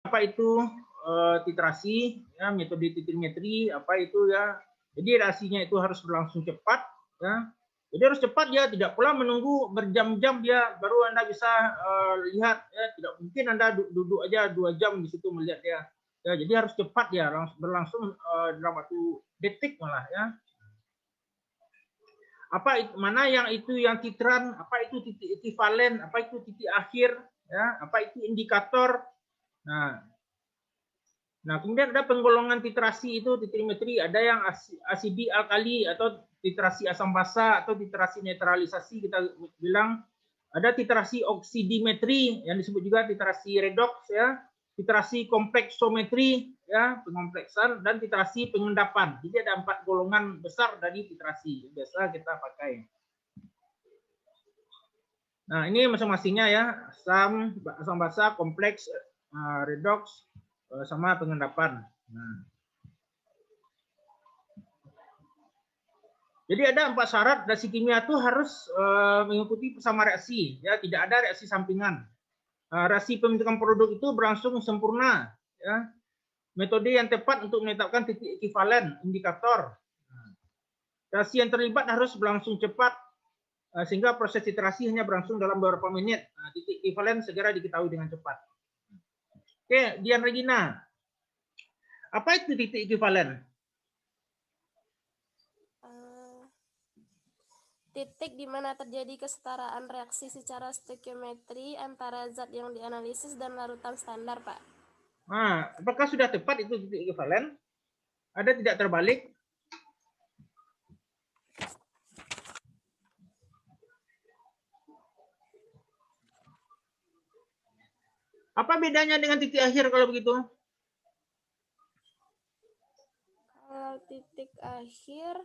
apa itu titrasi, ya, metode titrimetri, apa itu ya. Jadi reaksinya itu harus berlangsung cepat, ya. Jadi harus cepat ya, tidak pula menunggu berjam-jam dia baru Anda bisa lihat, ya. Tidak mungkin Anda duduk aja 2 jam di situ melihat dia. Ya, jadi harus cepat ya, berlangsung dalam waktu detik malah ya. Mana yang itu yang titran, apa itu titik ekivalen, apa itu titik akhir, ya, apa itu indikator. Nah, kemudian ada penggolongan titrasi itu titrimetri, ada yang asidi alkali atau titrasi asam basa atau titrasi netralisasi kita bilang, ada titrasi oksidimetri yang disebut juga titrasi redoks ya, titrasi kompleksometri ya, pengompleksan, dan titrasi pengendapan. Jadi ada 4 golongan besar dari titrasi yang biasa kita pakai. Nah, ini masing-masingnya ya, asam basa, kompleks, redoks, sama pengendapan. Nah, jadi ada 4 syarat reaksi kimia itu harus mengikuti persama reaksi, ya, tidak ada reaksi sampingan. Reaksi pembentukan produk itu berlangsung sempurna, ya. Metode yang tepat untuk menetapkan titik ekivalen indikator. Reaksi yang terlibat harus berlangsung cepat sehingga proses titrasi hanya berlangsung dalam beberapa menit. Titik ekivalen segera diketahui dengan cepat. Oke, Dian Regina. Apa itu titik ekivalen? Titik di mana terjadi kesetaraan reaksi secara stoikiometri antara zat yang dianalisis dan larutan standar, Pak. Nah, apakah sudah tepat itu titik ekivalen? Ada tidak terbalik? Apa bedanya dengan titik akhir kalau begitu? Kalau titik akhir,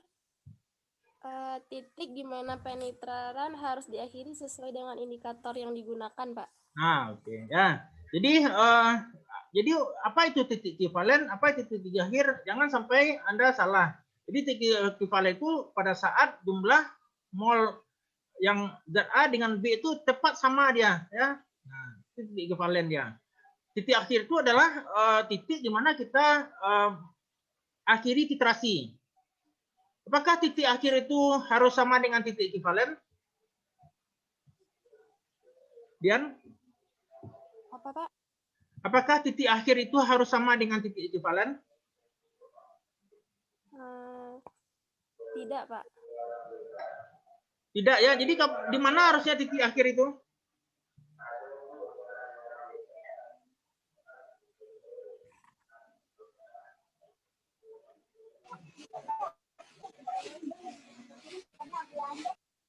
titik di mana penetraran harus diakhiri sesuai dengan indikator yang digunakan, Pak. Nah, oke. Ya. Jadi apa itu titik ekivalen? Apa itu titik akhir? Jangan sampai Anda salah. Jadi titik ekivalen itu pada saat jumlah mol yang zat A dengan B itu tepat sama dia, ya. Nah, itu titik ekivalen dia. Titik akhir itu adalah titik di mana kita akhiri titrasi. Apakah titik akhir itu harus sama dengan titik ekivalen? Dian? Apa, Pak? Apakah titik akhir itu harus sama dengan titik ekivalen? Tidak, Pak. Tidak ya. Jadi di mana harusnya titik akhir itu?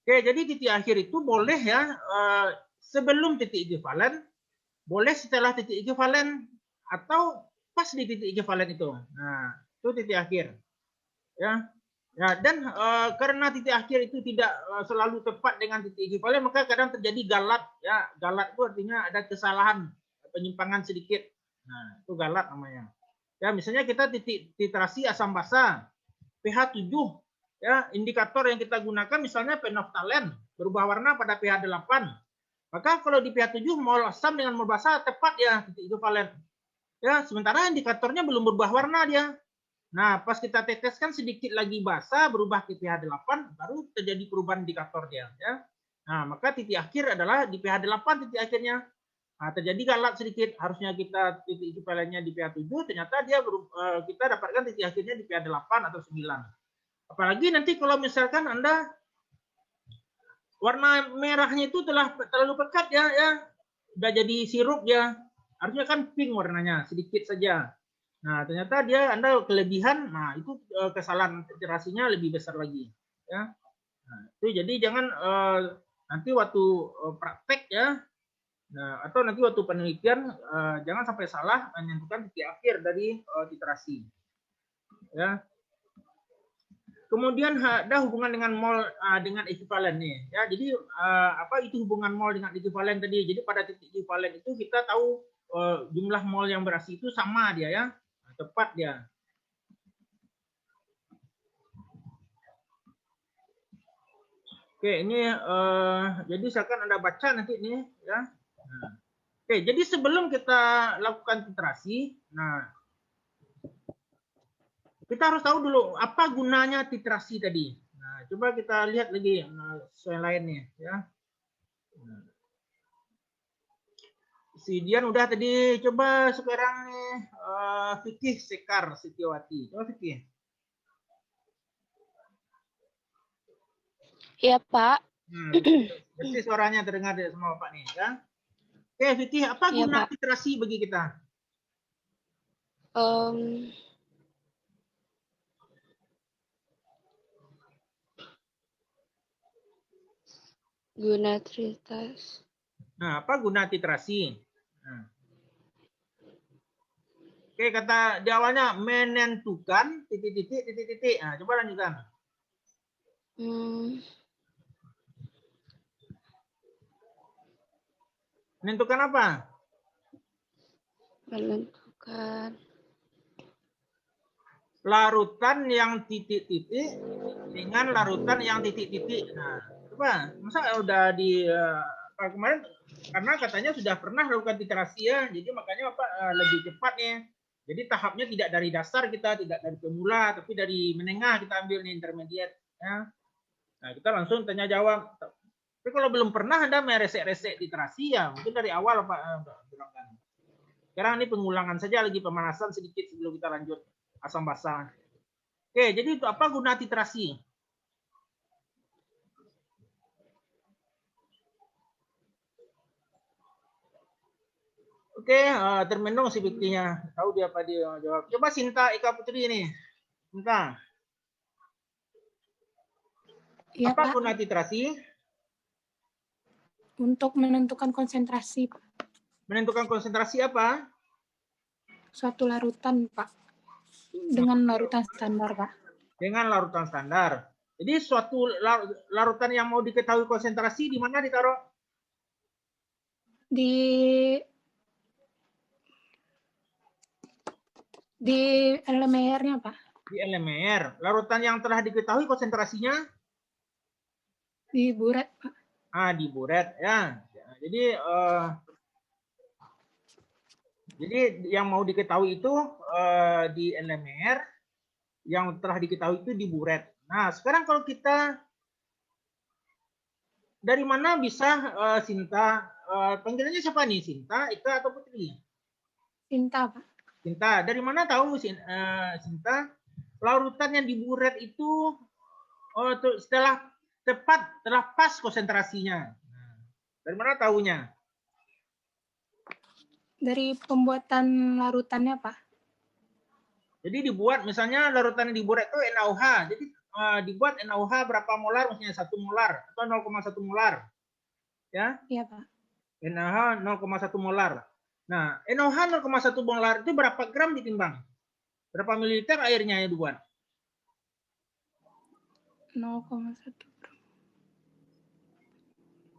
Oke, jadi titik akhir itu boleh ya sebelum titik ekivalen, boleh setelah titik ekivalen, atau pas di titik ekivalen itu. Nah, itu titik akhir. Ya. Ya, dan karena titik akhir itu tidak selalu tepat dengan titik ekivalen, maka kadang terjadi galat. Ya, galat itu artinya ada kesalahan, penyimpangan sedikit. Nah, itu galat namanya. Ya, misalnya kita titrasi asam basa pH 7, ya, indikator yang kita gunakan misalnya penoftalen, berubah warna pada pH 8. Maka kalau di pH 7 mol asam dengan mol basa tepat ya titik ekivalen. Ya, sementara indikatornya belum berubah warna dia. Nah, pas kita teteskan sedikit lagi basa berubah ke pH 8, baru terjadi perubahan indikator dia, ya. Nah, maka titik akhir adalah di pH 8 titik akhirnya. Nah, terjadi galat sedikit, harusnya kita titik ekivalennya di pH 7, ternyata dia kita dapatkan titik akhirnya di pH 8 atau 9. Apalagi nanti kalau misalkan Anda warna merahnya itu telah terlalu pekat ya, udah jadi sirup ya, harusnya kan pink warnanya, sedikit saja. Nah, ternyata Anda kelebihan, nah itu kesalahan titrasinya lebih besar lagi, ya. Nah, itu jadi jangan nanti waktu praktek ya, nah, atau nanti waktu penelitian jangan sampai salah menentukan titik akhir dari titrasi, ya. Kemudian ada hubungan dengan mol dengan ekivalen nih, ya. Jadi apa itu hubungan mol dengan ekivalen tadi? Jadi pada titik ekivalen itu kita tahu jumlah mol yang bereaksi itu sama dia ya, tepat dia. Oke, ini jadi silakan Anda baca nanti ini ya. Nah, Oke, jadi sebelum kita lakukan titrasi, nah kita harus tahu dulu apa gunanya titrasi tadi. Nah, coba kita lihat lagi soal lainnya ya. Si Dian udah tadi, coba sekarang nih Fikih Sekar Setiawati. Coba Fikih. Iya, Pak. Bersih suaranya terdengar dari semua Pak nih ya. Oke, Fikih, apa Iya, guna Pak. titrasi bagi kita? Guna titrasi. Nah, apa guna titrasi? Nah. Oke, kata di awalnya menentukan titik-titik. Nah, coba lanjutkan. Menentukan apa? Menentukan larutan yang titik-titik dengan larutan yang titik-titik. Nah, coba, masa udah di kemarin karena katanya sudah pernah lakukan titrasi ya, jadi makanya apa lebih cepat nih. Jadi tahapnya tidak dari dasar kita, tidak dari pemula, tapi dari menengah kita ambil nih intermediate. Ya. Nah, kita langsung tanya jawab. Tapi kalau belum pernah Anda meresek-resek titrasi ya, mungkin dari awal Pak. Sekarang ini pengulangan saja lagi, pemanasan sedikit sebelum kita lanjut asam basah. Oke, jadi itu apa guna titrasi? Oke, termenung si buktinya. Tahu dia apa dia jawab. Coba Sinta Eka Putri ini. Sinta. Ya, apa Pak. guna titrasi? Untuk menentukan konsentrasi, Pak. Menentukan konsentrasi apa? Suatu larutan, Pak. Dengan larutan standar, Pak. Dengan larutan standar. Jadi suatu larutan yang mau diketahui konsentrasi di mana ditaruh? Di LMR-nya, Pak. Di LMR. Larutan yang telah diketahui konsentrasinya? Di buret, Pak. Di buret ya. Jadi yang mau diketahui itu di LMR, yang telah diketahui itu di buret. Nah, sekarang kalau kita dari mana bisa Sinta, panggilannya siapa nih? Sinta, Eka atau Putri? Sinta, Pak. Sinta, dari mana tahu Sinta larutan yang di buret itu setelah tepat, telah pas konsentrasinya? Dari mana tahunya? Dari pembuatan larutannya, Pak. Jadi dibuat, misalnya larutan yang di buret itu NaOH. Jadi dibuat NaOH berapa molar? Misalnya 1 molar atau 0,1 molar. Ya? Iya, Pak. NaOH 0,1 molar. Nah, NaOH 0,1 molar itu berapa gram ditimbang? Berapa mililiter airnya yang dibuat? 0,1 gram.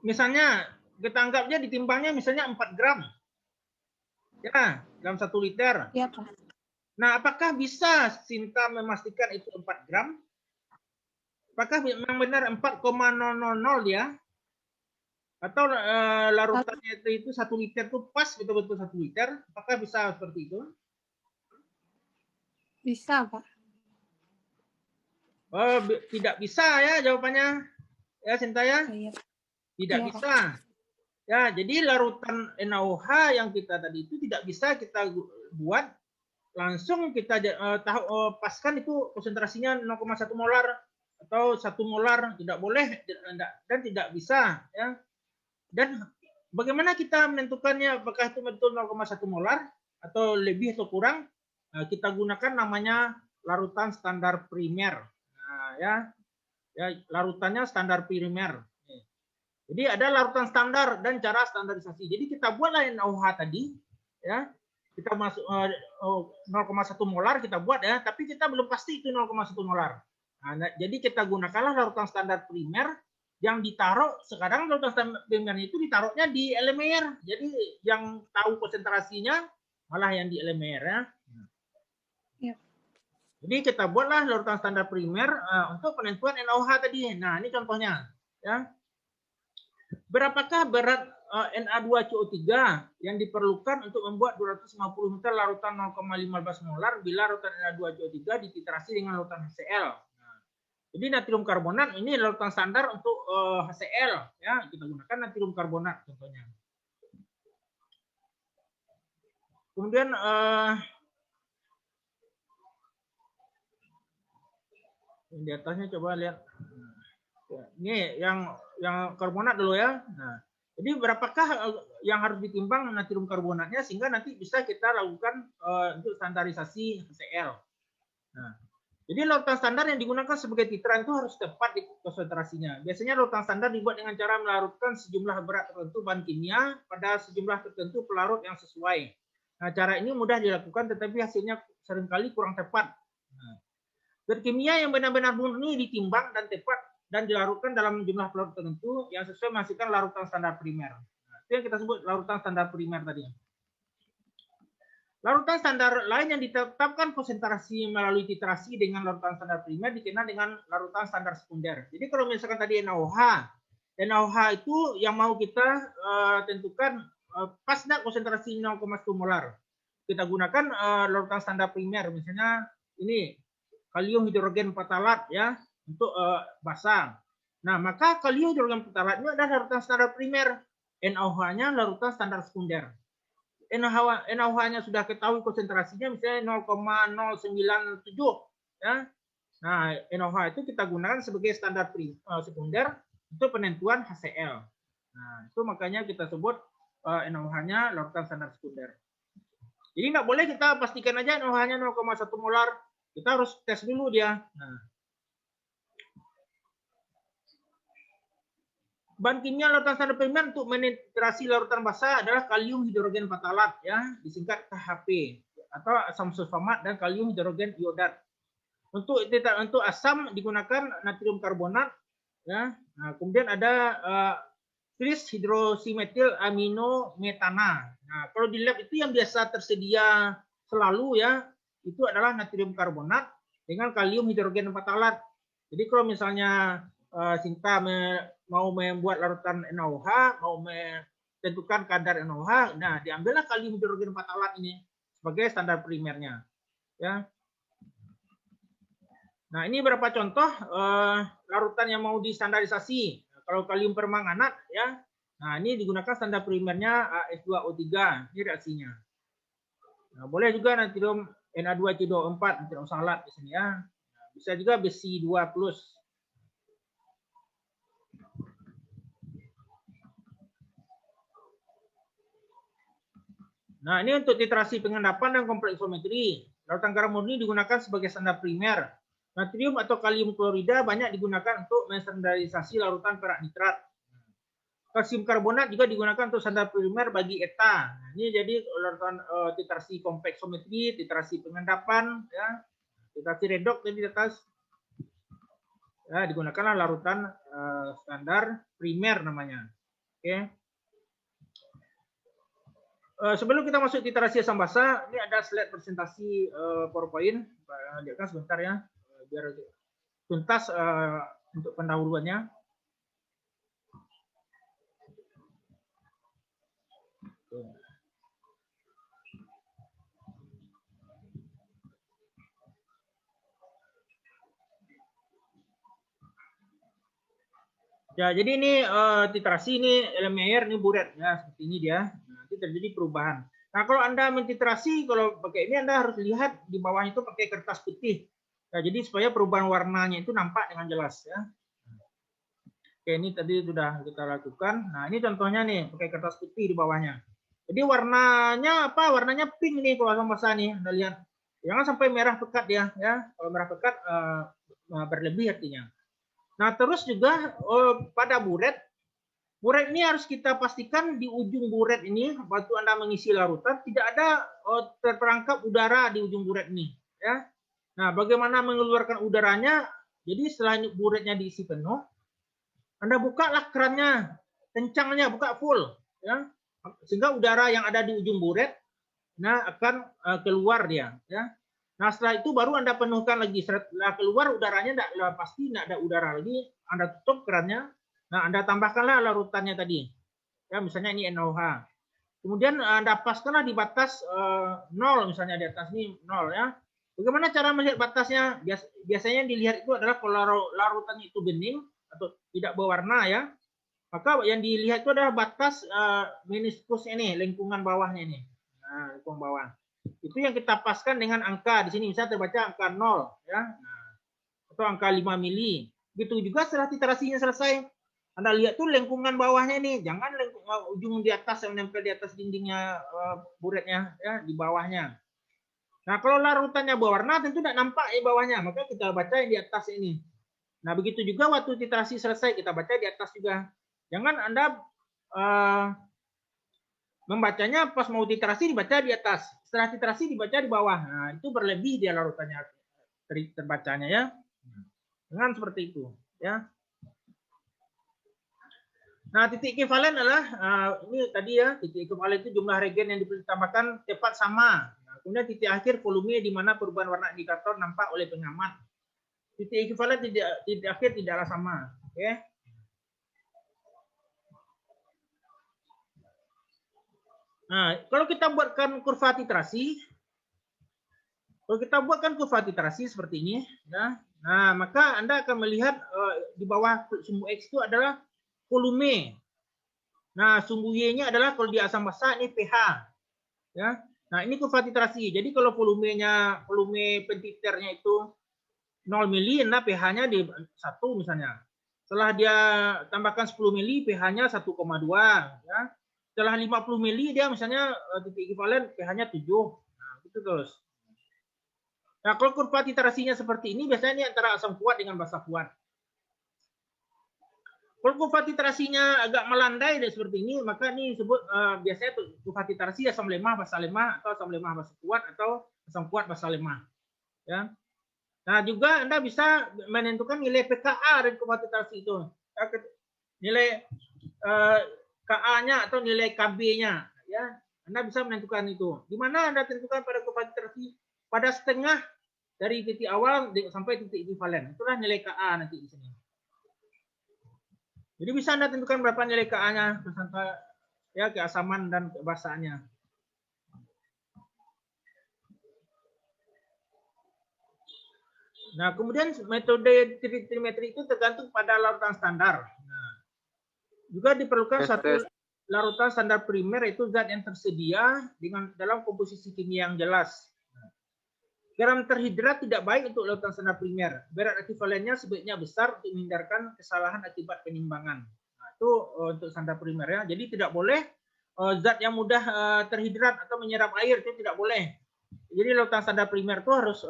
Misalnya, kita anggapnya ditimbangnya misalnya 4 gram. Ya, dalam 1 liter. Iya, Pak. Nah, apakah bisa Sinta memastikan itu 4 gram? Apakah memang benar 4,000 ya? Atau larutannya itu 1 liter itu pas betul-betul 1 liter? Apakah bisa seperti itu? Bisa, Pak. Tidak bisa ya jawabannya. Ya, Sinta ya? Iya. Tidak Iya, bisa. Ya, jadi larutan NaOH yang kita tadi itu tidak bisa kita buat langsung kita paskan itu konsentrasinya 0,1 molar atau 1 molar, tidak boleh dan tidak bisa ya. Dan bagaimana kita menentukannya apakah itu betul 0,1 molar atau lebih atau kurang? Kita gunakan namanya larutan standar primer. Nah, ya larutannya standar primer. Jadi ada larutan standar dan cara standarisasi. Jadi kita buatlah NaOH tadi, ya kita masuk 0,1 molar kita buat ya, tapi kita belum pasti itu 0,1 molar. Nah, jadi kita gunakanlah larutan standar primer yang ditaruh sekarang larutan standar primernya itu ditaruhnya di LMR. Jadi yang tahu konsentrasinya malah yang di LMR ya. Ya. Jadi kita buatlah larutan standar primer untuk penentuan NaOH tadi. Nah, ini contohnya ya. Berapakah berat Na2CO3 yang diperlukan untuk membuat 250 meter larutan 0,15 molar bila larutan Na2CO3 dititrasi dengan larutan HCl. Nah, jadi natrium karbonat ini larutan standar untuk HCl, ya, kita gunakan natrium karbonat contohnya. Kemudian di atasnya coba lihat. Ini yang karbonat dulu ya. Nah, jadi berapakah yang harus ditimbang natrium karbonatnya sehingga nanti bisa kita lakukan untuk standarisasi HCl. Nah, jadi larutan standar yang digunakan sebagai titran itu harus tepat di konsentrasinya. Biasanya larutan standar dibuat dengan cara melarutkan sejumlah berat tertentu bahan kimia pada sejumlah tertentu pelarut yang sesuai. Nah, cara ini mudah dilakukan tetapi hasilnya seringkali kurang tepat. Nah, zat kimia yang benar-benar murni ditimbang dan tepat dan dilarutkan dalam jumlah pelarut tertentu yang sesuai menghasilkan larutan standar primer. Nah, itu yang kita sebut larutan standar primer tadi. Larutan standar lain yang ditetapkan konsentrasi melalui titrasi dengan larutan standar primer dikenal dengan larutan standar sekunder. Jadi kalau misalkan tadi NaOH itu yang mau kita tentukan pas nggak konsentrasi 0,1 molar. Kita gunakan larutan standar primer, misalnya ini kalium hidrogen petalat ya untuk basa. Nah, maka kalium hidrogen petalat ini adalah larutan standar primer, NaOH-nya larutan standar sekunder. NaOH-nya sudah ketahui konsentrasinya misalnya 0,097 ya. Nah, NaOH itu kita gunakan sebagai standar sekunder untuk penentuan HCl. Nah, itu makanya kita sebut NaOH-nya larutan standar sekunder. Jadi nggak boleh kita pastikan aja NaOH-nya 0,1 molar. Kita harus tes dulu dia. Nah, bahan kimia larutan standar primer untuk menitrasi larutan basa adalah kalium hidrogen petalat ya, disingkat KHP atau asam sulfamat dan kalium hidrogen iodat. Untuk asam digunakan natrium karbonat ya. Nah, kemudian ada tris hidroksimetil aminometana. Nah, kalau di lab itu yang biasa tersedia selalu ya, itu adalah natrium karbonat dengan kalium hidrogen petalat. Jadi kalau misalnya Sinta mau membuat larutan NaOH, mau menentukan kadar NaOH, nah diambillah kalium hidrogen petalat ini sebagai standar primernya. Ya. Nah ini beberapa contoh larutan yang mau distandarisasi. Kalau kalium permanganat, ya, nah ini digunakan standar primernya AS2O3, ini reaksinya. Nah, boleh juga natrium Na2CO4, natrium salat di sini ya. Nah, bisa juga besi 2+. Nah, ini untuk titrasi pengendapan dan kompleksometri. Larutan garam murni digunakan sebagai standar primer. Natrium atau kalium klorida banyak digunakan untuk menstandarisasi larutan perak nitrat. Kalsium karbonat juga digunakan untuk standar primer bagi ETA. Nah, ini jadi larutan titrasi kompleksometri, titrasi pengendapan, ya, titrasi redox tadi di atas. Ya, digunakanlah larutan standar primer namanya. Oke. Sebelum kita masuk titrasi asam basa, ini ada slide presentasi PowerPoint. Lihatkan sebentar ya, biar tuntas untuk pendahuluannya. Ya, jadi ini titrasi ini Erlenmeyer, ini buret ya, seperti ini dia. Nanti terjadi perubahan. Nah, kalau Anda mentitrasi, kalau pakai ini Anda harus lihat di bawahnya itu pakai kertas putih. Nah, jadi supaya perubahan warnanya itu nampak dengan jelas ya. Oke, ini tadi sudah kita lakukan. Nah, ini contohnya nih, pakai kertas putih di bawahnya. Jadi warnanya apa? Warnanya pink nih kalau asam basa nih. Anda lihat. Jangan sampai merah pekat ya. Kalau merah pekat berlebih artinya. Nah, terus juga pada buret ini harus kita pastikan di ujung buret ini, waktu Anda mengisi larutan, tidak ada terperangkap udara di ujung buret ini. Ya. Nah, bagaimana mengeluarkan udaranya? Jadi setelah buretnya diisi penuh, Anda bukalah kerannya, kencangnya, buka full. Ya. Sehingga udara yang ada di ujung buret nah, akan keluar dia. Ya. Nah, setelah itu baru Anda penuhkan lagi. Setelah keluar udaranya pasti tidak ada udara lagi. Anda tutup kerannya. Nah, Anda tambahkanlah larutannya tadi. Ya, misalnya ini NaOH. Kemudian Anda paskanlah di batas 0, misalnya di atas ini 0 ya. Bagaimana cara melihat batasnya? Biasanya dilihat itu adalah kalau larutannya itu bening atau tidak berwarna ya. Maka yang dilihat itu adalah batas meniskusnya ini, lingkungan bawahnya ini. Nah, lingkungan bawah. Itu yang kita paskan dengan angka di sini, misalnya terbaca angka 0 ya. Nah, atau angka 5 mili. Begitu juga setelah titrasinya selesai. Anda lihat tuh lingkungan bawahnya ini, jangan ujung di atas yang nempel di atas dindingnya buretnya ya, di bawahnya. Nah, kalau larutannya berwarna tentu tidak nampak di bawahnya, maka kita baca yang di atas ini. Nah, begitu juga waktu titrasi selesai kita baca di atas juga. Jangan Anda membacanya pas mau titrasi dibaca di atas, setelah titrasi dibaca di bawah. Nah, itu berlebih dia larutannya terbacanya ya. Jangan seperti itu ya. Nah, titik ekivalen adalah ini tadi ya, titik ekivalen itu jumlah regen yang ditambahkan tepat sama. Nah, kemudian titik akhir volume di mana perubahan warna indikator nampak oleh pengamat. Titik ekivalen titik akhir tidaklah sama. Oke. Nah, kalau kita buatkan kurva titrasi, seperti ini, ya. Nah, maka Anda akan melihat di bawah sumbu X itu adalah volume. Nah, sumbu Y-nya adalah kalau di asam basa ini pH. Ya. Nah, ini kurva titrasi. Jadi kalau volume pentiternya itu 0 mili, nah pH-nya di 1 misalnya. Setelah dia tambahkan 10 mili, pH-nya 1,2 ya. Setelah 50 mili dia misalnya titik ekivalen pH-nya 7. Nah, gitu terus. Nah, kalau kurva titrasinya seperti ini biasanya ini antara asam kuat dengan basa kuat. Kalau kurva titrasinya agak melandai seperti ini, maka ini disebut biasanya kurva titrasi asam lemah, basa lemah, atau asam lemah, basa kuat, atau asam kuat, basa lemah. Ya. Nah, juga Anda bisa menentukan nilai pKa dari kurva titrasi itu. Nilai Ka-nya atau nilai Kb-nya. Ya. Anda bisa menentukan itu. Di mana Anda tentukan pada kurva titrasi? Pada setengah dari titik awal sampai titik ekivalen. Itulah nilai Ka nanti di sini. Jadi bisa Anda tentukan berapa nilai Ka-nya bersama ya keasaman dan kebasaannya. Nah, kemudian metode trimetri itu tergantung pada larutan standar. Nah, juga diperlukan satu larutan standar primer, yaitu zat yang tersedia dengan dalam komposisi kimia yang jelas. Garam terhidrat tidak baik untuk larutan standar primer. Berat ekivalennya sebaiknya besar untuk menghindarkan kesalahan akibat penimbangan. Nah, itu untuk standar primer ya. Jadi tidak boleh zat yang mudah terhidrat atau menyerap air, itu tidak boleh. Jadi larutan standar primer itu harus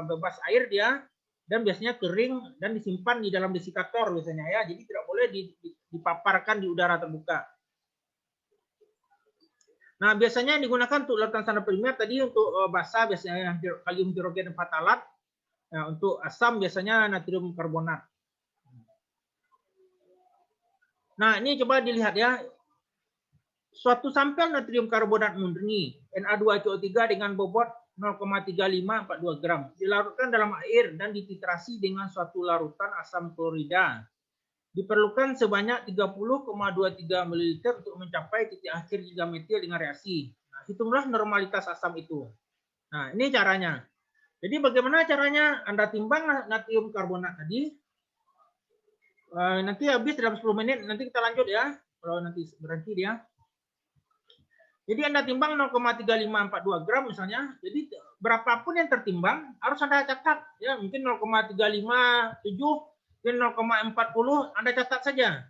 bebas air dia, dan biasanya kering dan disimpan di dalam desikator biasanya ya. Jadi tidak boleh dipaparkan di udara terbuka. Nah, biasanya yang digunakan untuk larutan standar primer tadi untuk basa biasanya kalium hidrogen patalat. Nah, untuk asam biasanya natrium karbonat. Nah, ini coba dilihat ya. Suatu sampel natrium karbonat murni Na2CO3 dengan bobot 0,3542 gram dilarutkan dalam air dan dititrasi dengan suatu larutan asam klorida. Diperlukan sebanyak 30,23 ml untuk mencapai titik akhir gigametil dengan reaksi. Nah, hitunglah normalitas asam itu. Nah, ini caranya. Jadi bagaimana caranya? Anda timbang natrium karbonat tadi. Nanti habis dalam 10 menit, nanti kita lanjut ya. Kalau nanti berhenti dia. Jadi Anda timbang 0,3542 gram misalnya. Jadi berapapun yang tertimbang harus Anda catat. Ya, mungkin 0,357 dan 0,40 Anda catat saja.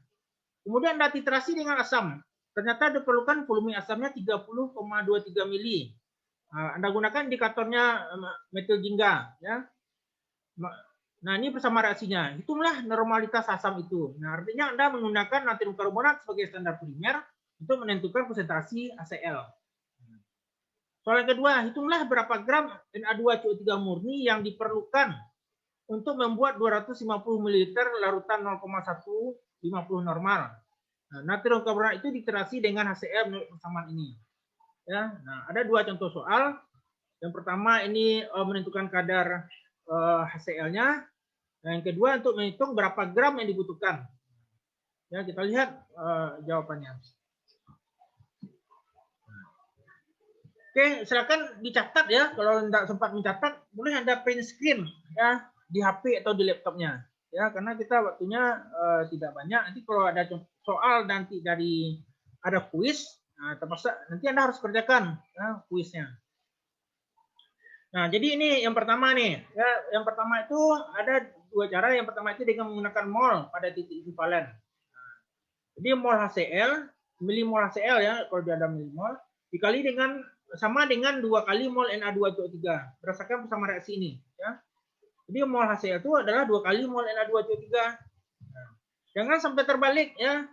Kemudian Anda titrasi dengan asam. Ternyata diperlukan volume asamnya 30,23 mili. Anda gunakan indikatornya metil jingga. Ya. Nah, ini bersama reaksinya. Hitunglah normalitas asam itu. Nah, artinya Anda menggunakan natrium karbonat sebagai standar primer untuk menentukan konsentrasi HCl. Soal yang kedua, hitunglah berapa gram Na2CO3 murni yang diperlukan untuk membuat 250 ml larutan 0,150 normal. Nah, natrium karbonat itu dititrasi dengan HCl menurut persamaan ini. Ya, nah ada dua contoh soal. Yang pertama ini menentukan kadar HCl-nya. Yang kedua untuk menghitung berapa gram yang dibutuhkan. Ya, kita lihat jawabannya. Oke, silakan dicatat ya. Kalau tidak sempat mencatat, boleh Anda print screen ya di HP atau di laptopnya. Ya, karena kita waktunya tidak banyak. Nanti kalau ada soal nanti dari ada kuis, nah, terpaksa nanti Anda harus kerjakan ya, kuisnya. Nah, jadi ini yang pertama nih. Ya, yang pertama itu ada dua cara. Yang pertama itu dengan menggunakan mol pada titik ekuivalen. Nah, jadi mol HCl, milimol HCl ya, kalau dia ada milimol, dikali dengan sama dengan 2 kali mol Na2CO3 berdasarkan persamaan reaksi ini ya. Jadi mol HCl itu adalah 2 kali mol Na2CO3. Nah, jangan sampai terbalik ya.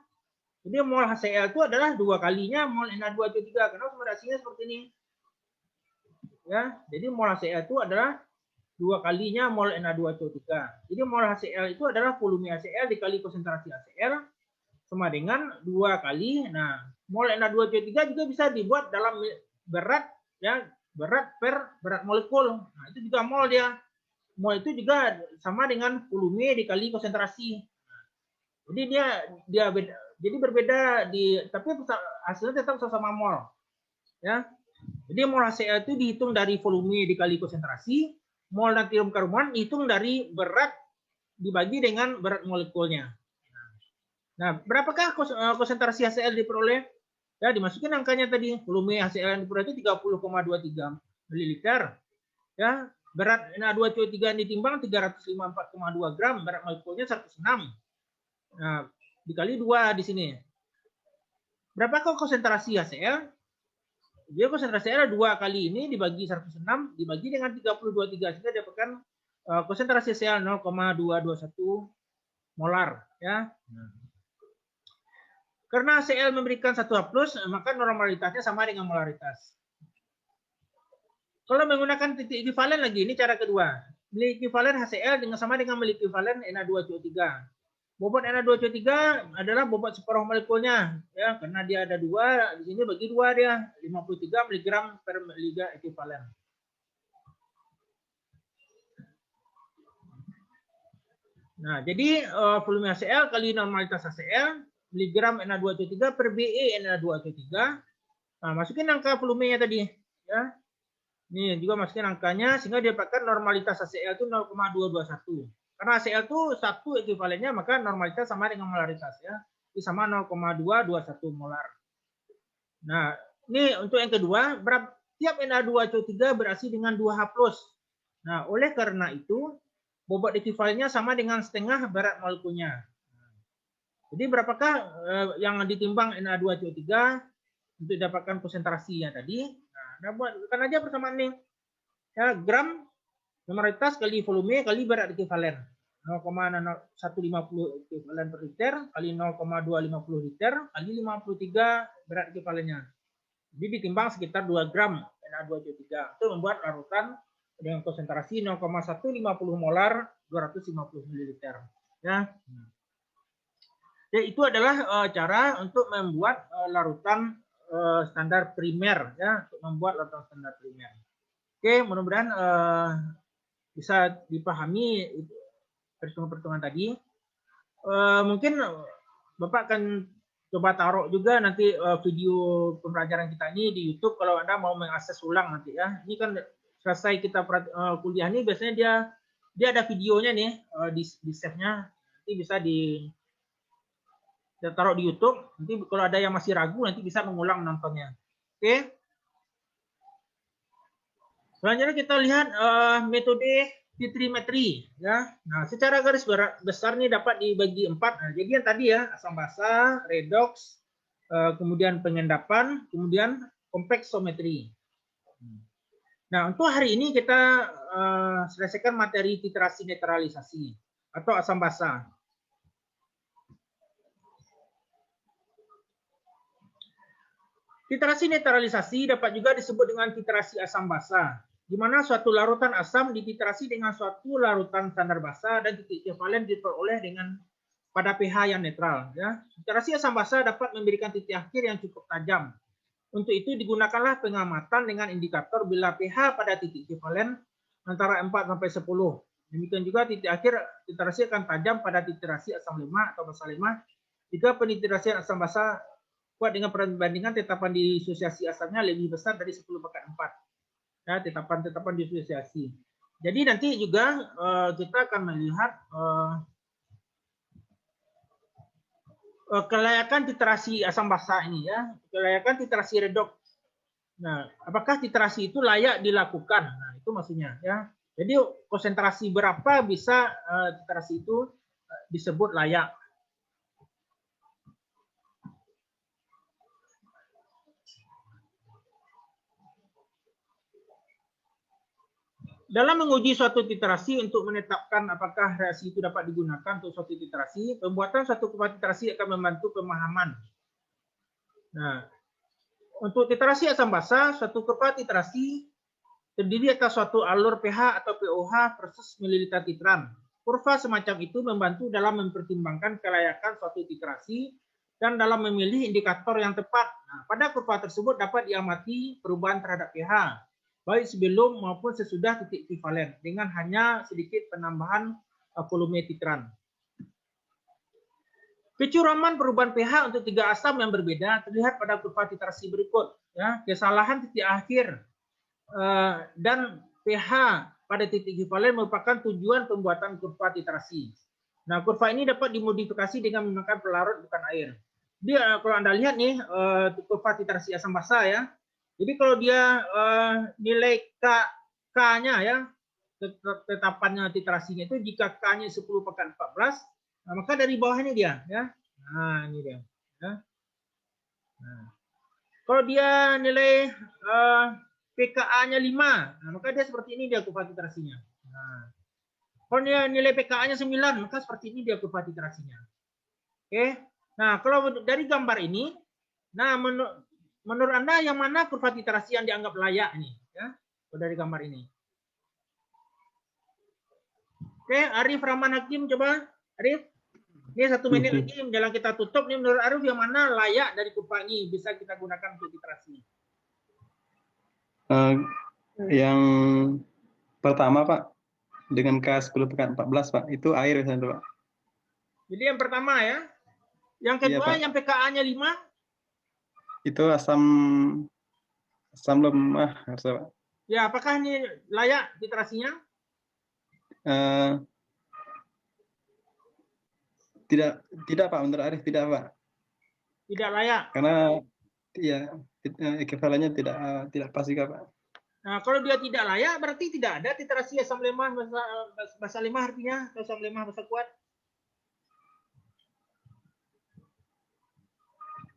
Jadi mol HCl itu adalah 2 kalinya mol Na2CO3 karena reaksinya seperti ini. Ya, jadi mol HCl itu adalah 2 kalinya mol Na2CO3. Jadi mol HCl itu adalah volume HCl dikali konsentrasi HCl sama dengan 2 kali. Nah, mol Na2CO3 juga bisa dibuat dalam berat ya, berat per berat molekul. Nah, itu juga mol dia. Mol itu juga sama dengan volume dikali konsentrasi. Jadi dia beda, jadi berbeda tapi hasilnya tetap sama mol. Ya. Jadi mol HCl itu dihitung dari volume dikali konsentrasi, mol natrium karbonat dihitung dari berat dibagi dengan berat molekulnya. Nah, berapakah konsentrasi HCl diperoleh? Ya, dimasukin angkanya tadi. Volume HCl yang diperoleh itu 30,23 ml. Ya, berat Na2CO3 yang ditimbang 354,2 gram, berat molekulnya 106. Nah, dikali 2 di sini. Berapakah konsentrasi HCl? Dia konsentrasi ada 2 kali ini dibagi 106 dibagi dengan 323 sehingga dapatkan konsentrasi HCl 0,221 molar ya. Karena HCl memberikan 1H+, maka normalitasnya sama dengan molaritas. Kalau menggunakan titik ekuivalen lagi, ini cara kedua. Milik ekuivalen HCl sama dengan milik ekuivalen Na2CO3. Bobot Na2CO3 adalah bobot separuh molekulnya, ya, karena dia ada 2, di sini bagi 2 dia, 53 mg per miligram ekuivalen. Nah, jadi volume HCl kali normalitas HCl, miligram Na2CO3 per BE Na2CO3. Nah, masukin angka volumenya tadi, ya. Ini juga masukin angkanya sehingga didapatkan normalitas HCl itu 0,221. Karena HCl itu 1 ekuivalennya, maka normalitas sama dengan molaritas ya. Ini sama 0,221 molar. Nah, ini untuk yang kedua, tiap Na2CO3 bereaksi dengan 2H+. Nah, oleh karena itu, bobot ekuivalennya sama dengan setengah berat molekulnya. Jadi berapakah yang ditimbang Na2CO3 untuk dapatkan konsentrasinya tadi? Nah, buatkan aja persamaan nih. Ya, gram normalitas kali volume kali berat ekuivalen. 0,150 ekuivalen per liter kali 0,250 liter kali 53 berat ekuivalennya. Jadi ditimbang sekitar 2 gram Na2CO3. Itu membuat larutan dengan konsentrasi 0,150 molar 250 ml. Ya. Jadi itu adalah cara untuk membuat larutan standar primer ya, untuk membuat larutan standar primer. Oke, mudah-mudahan bisa dipahami perhitungan-perhitungan tadi. Mungkin Bapak akan coba taruh juga nanti video pembelajaran kita ini di YouTube kalau Anda mau mengakses ulang nanti ya. Ini kan selesai kita kuliah ini biasanya dia ada videonya nih di save-nya. Nanti bisa kita taruh di YouTube. Nanti kalau ada yang masih ragu nanti bisa mengulang nontonnya. Oke. Selanjutnya kita lihat metode titrimetri ya. Nah, secara garis besar ini dapat dibagi 4. Nah, jadi yang tadi ya, asam basa, redox, kemudian pengendapan, kemudian kompleksometri. Nah, untuk hari ini kita selesaikan materi titrasi netralisasi atau asam basa. Titrasi netralisasi dapat juga disebut dengan titrasi asam basa, di mana suatu larutan asam dititrasi dengan suatu larutan standar basa dan titik ekuivalen diperoleh dengan pada pH yang netral. Ya. Titrasi asam basa dapat memberikan titik akhir yang cukup tajam. Untuk itu digunakanlah pengamatan dengan indikator bila pH pada titik ekuivalen antara 4 sampai 10. Demikian juga titik akhir titrasi akan tajam pada titrasi asam lemak atau basa lemak jika penitrasian asam basa kuat dengan perbandingan tetapan disosiasi asamnya lebih besar dari 10/4. Ya, tetapan disosiasi. Jadi nanti juga kita akan melihat kelayakan titrasi asam basa ini ya, kelayakan titrasi redoks. Nah, apakah titrasi itu layak dilakukan? Nah, itu maksudnya ya. Jadi konsentrasi berapa bisa titrasi itu disebut layak? Dalam menguji suatu titrasi untuk menetapkan apakah reaksi itu dapat digunakan untuk suatu titrasi, pembuatan suatu kurva titrasi akan membantu pemahaman. Nah, untuk titrasi asam basa, suatu kurva titrasi terdiri atas suatu alur pH atau pOH versus mililiter titran. Kurva semacam itu membantu dalam mempertimbangkan kelayakan suatu titrasi dan dalam memilih indikator yang tepat. Nah, pada kurva tersebut dapat diamati perubahan terhadap pH, baik sebelum maupun sesudah titik ekivalen dengan hanya sedikit penambahan volume titran. Kecuraman perubahan pH untuk 3 asam yang berbeda terlihat pada kurva titrasi berikut. Ya, kesalahan titik akhir dan pH pada titik ekivalen merupakan tujuan pembuatan kurva titrasi. Nah, kurva ini dapat dimodifikasi dengan menggunakan pelarut bukan air. Jadi kalau Anda lihat nih kurva titrasi asam basa ya. Jadi kalau dia nilai K-nya ya, tetapannya titrasinya itu jika K-nya 10/14, nah, maka dari bawah ini dia ya. Nah, ini dia ya. Nah, kalau dia nilai pKa-nya 5, nah, maka dia seperti ini dia kurva titrasinya. Nah, kalau dia nilai pKa-nya 9, maka seperti ini dia kurva titrasinya. Oke. Nah, kalau dari gambar ini, nah menurut Anda yang mana kurva titrasi yang dianggap layak ini ya? Dari gambar ini. Oke, Arif Rahman Hakim coba. Arif. Ini 1 menit lagi menjelang kita tutup. Ini menurut Arif yang mana layak dari kurva ini bisa kita gunakan untuk titrasi? Yang pertama Pak, dengan K10/14 Pak, itu air ya Pak. Jadi yang pertama ya. Yang kedua Iya, yang pKa-nya 5. Itu asam lemah harusnya Pak. Ya, apakah ini layak titrasinya? Tidak Pak, menurut Arif tidak Pak. Tidak layak. Karena ya ekivalennya tidak pas juga Pak. Nah, kalau dia tidak layak berarti tidak ada titrasi asam lemah basa lemah artinya atau asam lemah basa kuat.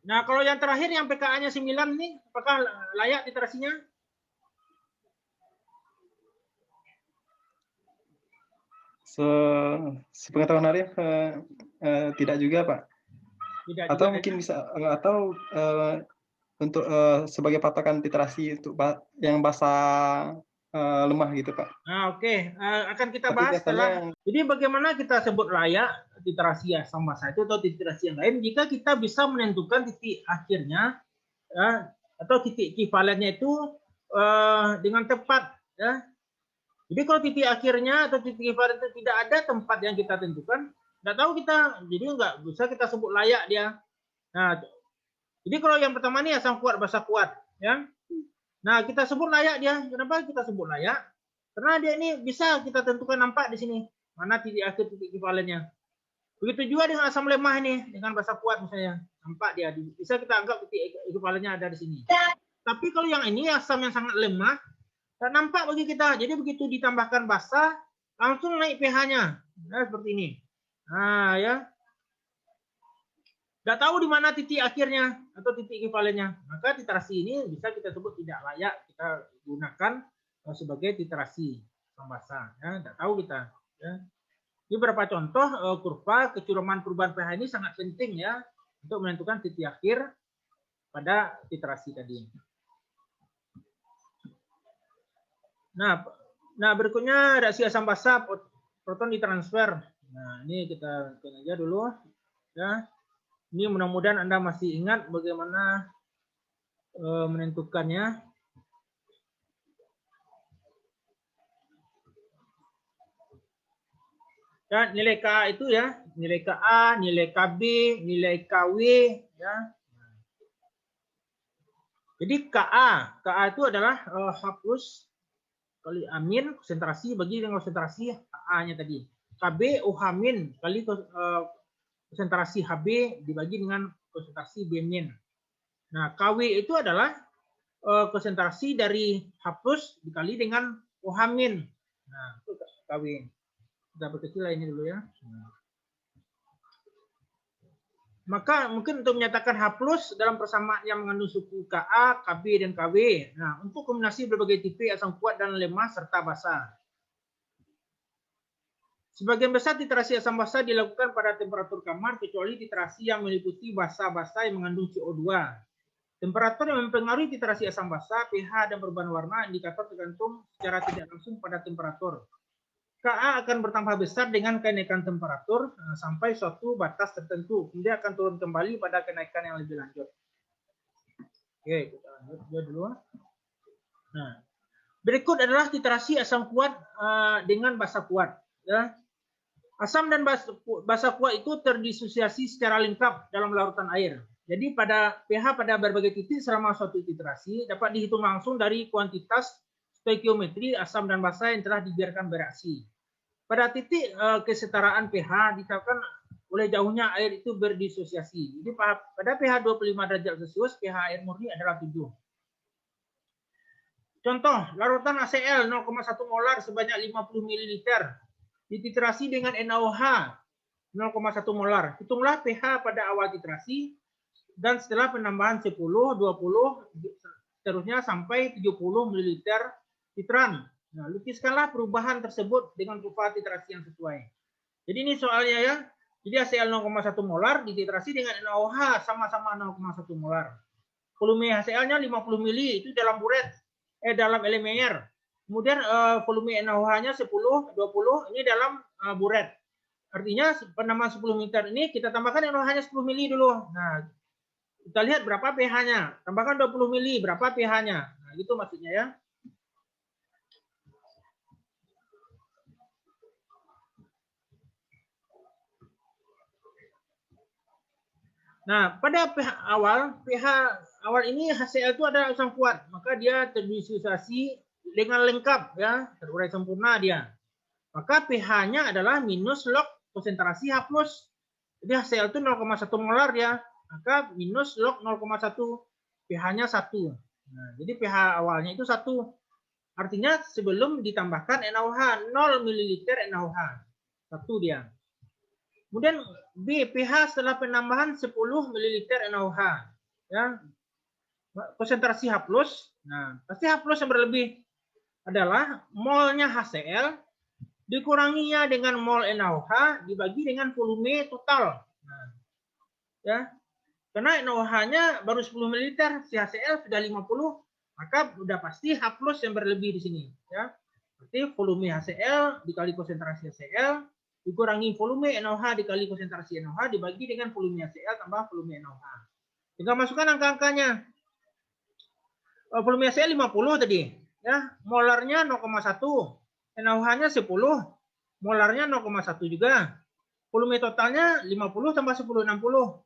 Nah, kalau yang terakhir yang pKa-nya 9 nih, apakah layak titrasinya? Sepengetahuan Arif tidak juga Pak. Tidak atau juga, mungkin ya? bisa untuk sebagai patokan titrasi untuk yang basa lemah gitu Pak. Nah, oke. Akan kita Tapi bahas setelah. biasanya Jadi bagaimana kita sebut layak titrasi asam basa itu atau titrasi yang lain jika kita bisa menentukan titik akhirnya atau titik ekivalennya itu dengan tepat ya. Jadi kalau titik akhirnya atau titik ekivalen itu tidak ada tempat yang kita tentukan, nggak tahu kita, jadi nggak bisa kita sebut layak dia. Nah, jadi kalau yang pertama ini asam kuat basa kuat ya. Nah, kita sebut layak dia. Kenapa kita sebut layak? Karena dia ini bisa kita tentukan nampak di sini mana titik akhir titik ekivalennya. Begitu juga dengan asam lemah ini dengan basa kuat misalnya, nampak dia bisa kita anggap titik ekivalennya ada di sini. Tapi kalau yang ini asam yang sangat lemah, tak nampak bagi kita. Jadi begitu ditambahkan basa langsung naik pH-nya. Nah, seperti ini. Nah, ya. Nggak tahu di mana titik akhirnya atau titik ekivalennya. Maka titrasi ini bisa kita sebut tidak layak kita gunakan sebagai titrasi asam basa. Ya, nggak tahu kita. Ya. Ini beberapa contoh kurva kecuraman perubahan pH ini sangat penting ya untuk menentukan titik akhir pada titrasi tadi. Nah, berikutnya reaksi asam basa proton ditransfer. Nah, ini kita lakukan aja dulu ya. Ini mudah-mudahan Anda masih ingat bagaimana menentukannya. Dan nilai KA itu ya, nilai KA, nilai KB, nilai KW, ya. Jadi KA itu adalah H plus kali amin konsentrasi bagi dengan konsentrasi A-nya tadi. KB OH min kali konsentrasi HB dibagi dengan konsentrasi B min. Nah, KW itu adalah konsentrasi dari H plus dikali dengan OH min. Nah, itu KW. Kita perkecil ini dulu ya. Maka mungkin untuk menyatakan H plus dalam persamaan yang mengandung suku Ka, Kb, dan Kw. Nah, untuk kombinasi berbagai tipe asam kuat dan lemah serta basa. Sebagian besar titrasi asam basa dilakukan pada temperatur kamar kecuali titrasi yang meliputi basa-basa yang mengandung CO2. Temperatur yang mempengaruhi titrasi asam basa, pH, dan perubahan warna indikator tergantung secara tidak langsung pada temperatur. Ka akan bertambah besar dengan kenaikan temperatur sampai suatu batas tertentu. Kemudian akan turun kembali pada kenaikan yang lebih lanjut. Oke, kita lanjut dulu. Nah, berikut adalah titrasi asam kuat dengan basa kuat. Ya. Asam dan basa kuat itu terdisosiasi secara lengkap dalam larutan air. Jadi pada pH pada berbagai titik selama suatu titrasi dapat dihitung langsung dari kuantitas stoikiometri asam dan basa yang telah dibiarkan bereaksi. Pada titik kesetaraan pH ditetapkan oleh jauhnya air itu berdisosiasi. Jadi pada pH 25 derajat Celcius pH air murni adalah 7. Contoh, larutan HCl 0,1 molar sebanyak 50 ml dititrasi dengan NaOH 0,1 molar. Hitunglah pH pada awal titrasi dan setelah penambahan 10, 20, seterusnya sampai 70 ml titran. Nah, lukiskanlah perubahan tersebut dengan kurva titrasi yang sesuai. Jadi ini soalnya ya. Jadi HCl 0,1 molar dititrasi dengan NaOH sama-sama 0,1 molar. Volume HCl-nya 50 ml itu dalam buret, dalam elemer. Kemudian volume NaOH-nya 10, 20 ini dalam buret. Artinya penambahan 10 ml ini kita tambahkan NaOH-nya 10 ml dulu. Nah, kita lihat berapa pH-nya. Tambahkan 20 ml, berapa pH-nya. Nah, gitu maksudnya ya. Nah, pada pH awal ini HCl itu ada asam kuat, maka dia terdisosiasi dengan lengkap ya, terurai sempurna dia. Maka pH-nya adalah minus log konsentrasi H+. Jadi HCl itu 0,1 molar ya, maka minus log 0,1, pH-nya 1. Nah, jadi pH awalnya itu 1. Artinya sebelum ditambahkan NaOH 0 ml NaOH. 1 dia. Kemudian B, pH setelah penambahan 10 ml NaOH. Ya. Konsentrasi H+. Nah, pasti H+ yang berlebih adalah molnya HCl dikuranginya dengan mol NaOH dibagi dengan volume total. Nah, ya. Karena NaOH-nya baru 10 ml, si HCl sudah 50, maka sudah pasti H+ yang berlebih di sini, ya. Berarti volume HCl dikali konsentrasi HCl dikurangi volume NaOH dikali konsentrasi NaOH dibagi dengan volume HCl tambah volume NaOH. Tinggal masukkan angka-angkanya. Volume HCl 50 tadi, ya. Molarnya 0,1, NaOH-nya 10, molarnya 0,1 juga. Volume totalnya 50 tambah 10, 60.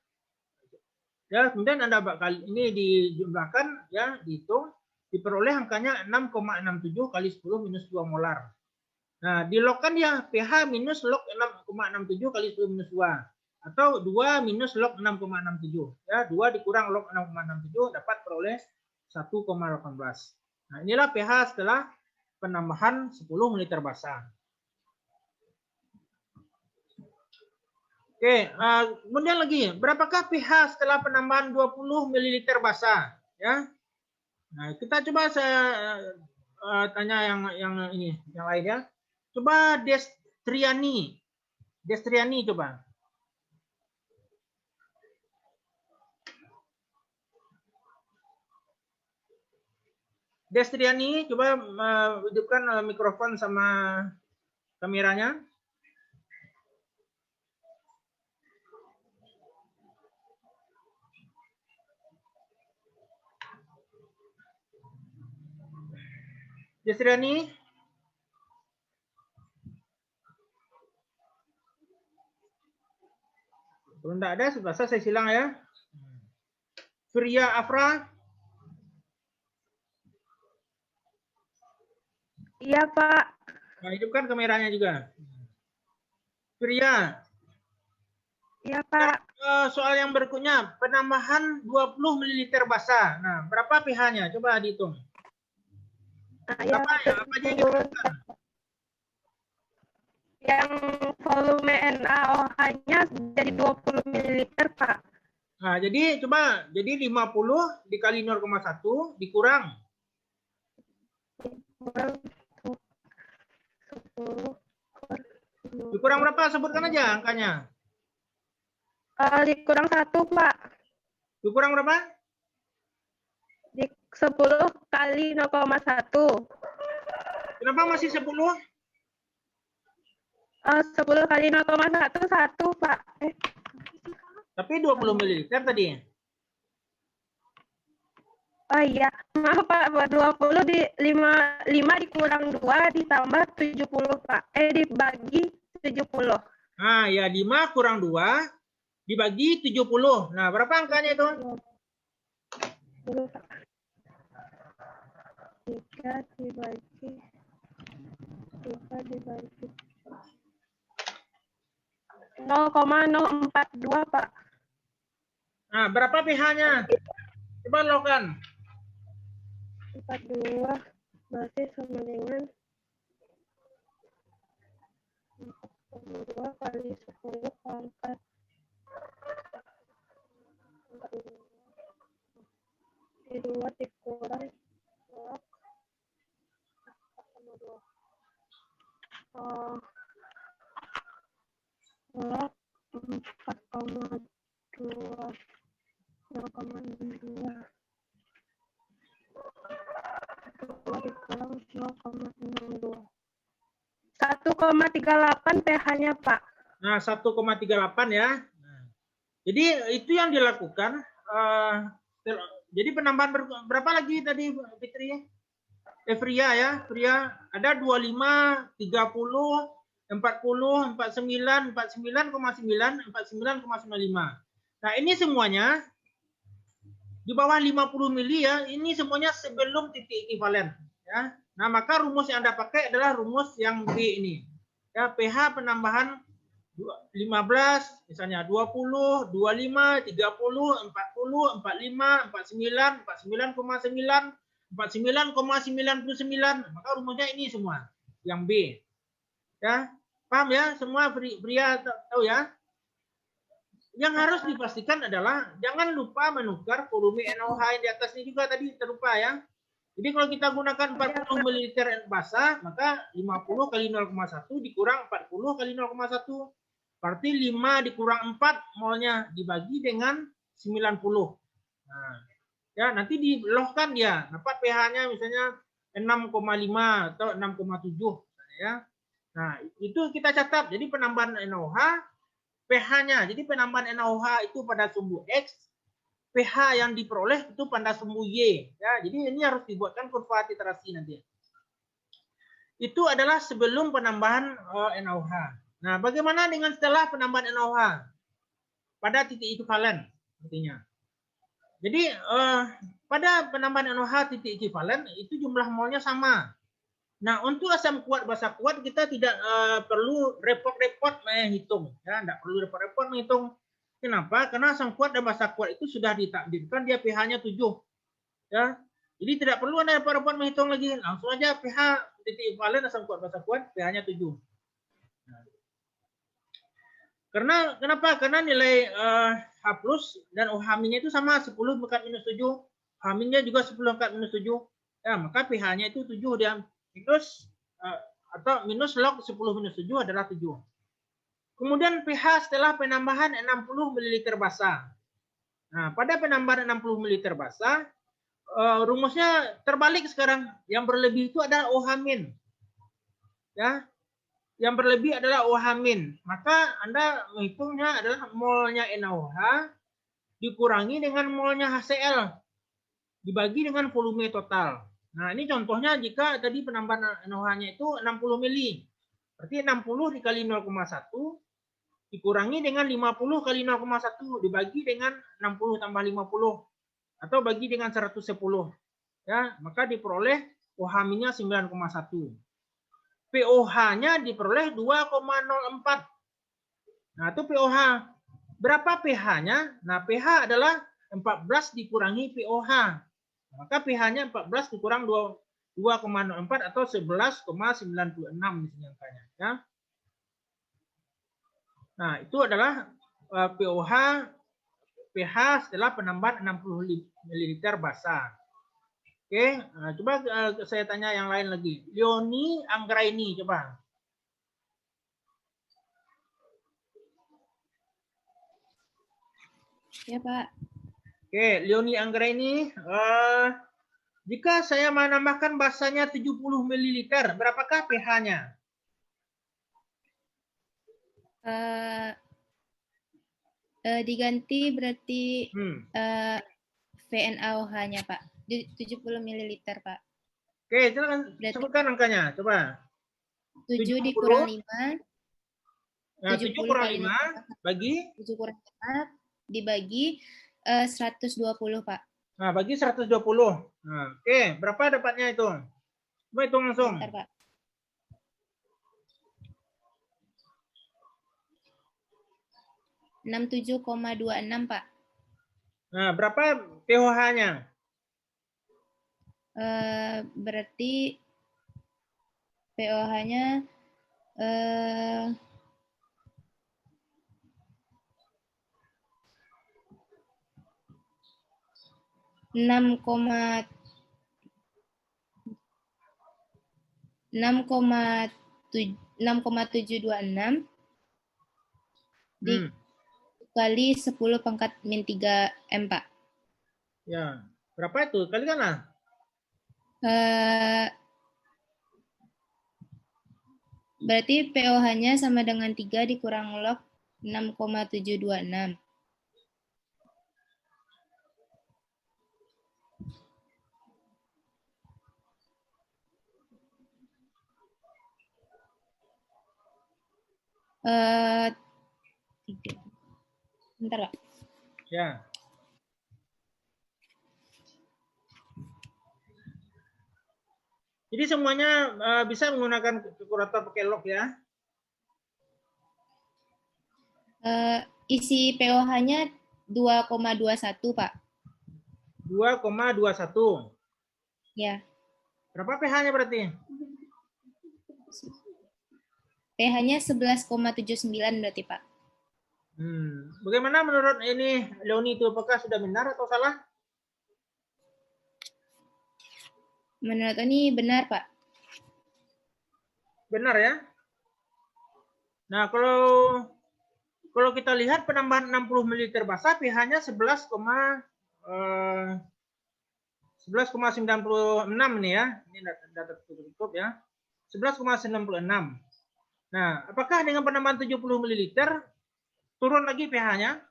Ya, kemudian Anda kali ini dijumlahkan, ya, dihitung, diperoleh angkanya 6,67 kali 10 minus 2 molar. Nah, dilogkan ya pH minus log 6,67 kali 10 minus 2 atau 2 minus log 6,67. Ya, 2 dikurang log 6,67 dapat peroleh 1,18. Nah, inilah pH setelah penambahan 10 ml basa. Oke, kemudian lagi, berapakah pH setelah penambahan 20 ml basa? Ya. Nah, kita coba saya tanya yang ini, yang lain ya. Coba Destriani coba. Destriani coba hidupkan mikrofon sama kameranya. Destriani. Kalau tidak ada, sebasa saya silang ya. Firia Afra. Iya, Pak. Nah, hidupkan kameranya juga. Firia. Iya, Pak. Soal yang berikutnya, penambahan 20 ml basa. Nah, berapa pH-nya? Coba dihitung. Nah, ya, Apa ya? Apa aja yang diperlukan? yang volume NaOH-nya jadi 20 ml, Pak. Nah, jadi coba, jadi 50 dikali 0,1 dikurang. Kurang 10 Dikurang berapa? Sebutkan aja angkanya. dikurang 1, Pak. Dikurang berapa? 10 kali 0,1. Kenapa masih 10? 10 kali 0,1, 1, Pak. Tapi 20 ml tadi. Oh iya, maaf Pak, 20 di 5 dikurang 2 ditambah 70, Pak. Dibagi 70. Nah, ya 5 kurang 2 dibagi 70. Nah, berapa angkanya itu? 10, Pak. 3 dibagi 0,042, Pak. Nah, berapa pH-nya? Coba lokan. 42 berarti sama dengan 42 kali 10 pangkat 2 dikurang 2 4,2 1,38 pH-nya, Pak. Nah, 1,38 ya. Nah, jadi itu yang dilakukan. Jadi penambahan berapa lagi tadi Fitri? Fria ya, Fria ada 25, 30, 40, 49, 49,9, 49,95. Nah, ini semuanya di bawah 50 mili ya, ini semuanya sebelum titik ekivalen ya. Nah, maka rumus yang Anda pakai adalah rumus yang B ini. Ya, pH penambahan 15 misalnya 20, 25, 30, 40, 45, 49, 49,9, 49,99. Maka rumusnya ini semua yang B. Ya, paham ya? Semua pria tahu ya? Yang harus dipastikan adalah jangan lupa menukar volume NaOH yang di atas ini juga tadi terlupa ya. Jadi kalau kita gunakan 40 ml basah, maka 50 kali 0,1 dikurang 40 kali 0,1. Berarti 5 dikurang 4 molnya dibagi dengan 90. Nah, ya nanti dilohkan dia. Dapat pH-nya misalnya 6,5 atau 6,7 ya. Nah, itu kita catat. Jadi penambahan NaOH pH-nya. Jadi penambahan NaOH itu pada sumbu X, pH yang diperoleh itu pada sumbu Y. Ya, jadi ini harus dibuatkan kurva titrasi nanti. Itu adalah sebelum penambahan NaOH. Nah, bagaimana dengan setelah penambahan NaOH pada titik ekivalen artinya? Jadi pada penambahan NaOH titik ekivalen itu jumlah molnya sama. Nah, untuk asam kuat basa kuat kita tidak perlu repot-repot menghitung, ya, tidak perlu repot-repot menghitung. Kenapa? Karena asam kuat dan basa kuat itu sudah ditakdirkan dia pH-nya 7. Ya. Jadi tidak perlu Anda repot-repot menghitung lagi. Langsung aja pH titik ekivalen asam kuat basa kuat pH-nya 7. Nah. Kenapa? Karena nilai H+ dan OH- itu sama 10 / -7. H- juga 10 / -7. Ya, maka pH-nya itu 7 dia. Minus atau minus log 10 - 7 adalah 7. Kemudian pH setelah penambahan 60 ml basah. Nah, pada penambahan 60 ml basah, rumusnya terbalik sekarang. Yang berlebih itu adalah OH-. Ya. Yang berlebih adalah OH-. Maka Anda menghitungnya adalah molnya NaOH dikurangi dengan molnya HCl dibagi dengan volume total. Nah, ini contohnya jika tadi penambahan NaOH-nya itu 60 mili. Berarti 60 dikali 0,1 dikurangi dengan 50 kali 0,1 dibagi dengan 60 tambah 50 atau bagi dengan 110. Ya, maka diperoleh OH-nya 9,1. POH-nya diperoleh 2,04. Nah, itu POH. Berapa pH-nya? Nah, pH adalah 14 dikurangi POH. Maka pH-nya 14 dikurang 2,04 atau 11,96 di sini angkanya. Ya. Nah, itu adalah POH pH setelah penambahan 60 ml basah. Oke, coba saya tanya yang lain lagi. Leonie Anggraini, coba. Ya, Pak. Oke, Leonie Anggraini, jika saya menambahkan basahnya 70 ml, berapakah pH-nya? Diganti berarti VNaOH-nya, Pak. 70 ml, Pak. Oke, silakan sebutkan angkanya, coba. 7 70. dikurang 5. Nah, 7 kurang 5 bagi? 7 kurang 5 dibagi 120, Pak. Nah, bagi 120. Nah, oke, berapa dapatnya itu? Coba hitung langsung. Bentar, Pak. 67,26, Pak. Nah, berapa pH-nya? Berarti POH-nya 6,726 dikali 10 pangkat min 3 M, Pak. Ya, berapa itu? Kalikanlah. Berarti POH-nya sama dengan 3 dikurang log 6,726. Bentar, Pak. Ya. Jadi semuanya bisa menggunakan kalkulator pakai log ya. Isi POH-nya 2,21, Pak. 2,21. Ya. Berapa pH-nya berarti? pH-nya 11,79 berarti, Pak. Bagaimana menurut ini Leonie itu, apakah sudah benar atau salah? Menurut ini benar, Pak. Benar ya. Nah, kalau kita lihat penambahan 60 ml basah pH-nya 11,96 nih ya. Ini data tutup ya. 11,96. Nah, apakah dengan penambahan 70 ml turun lagi pH-nya?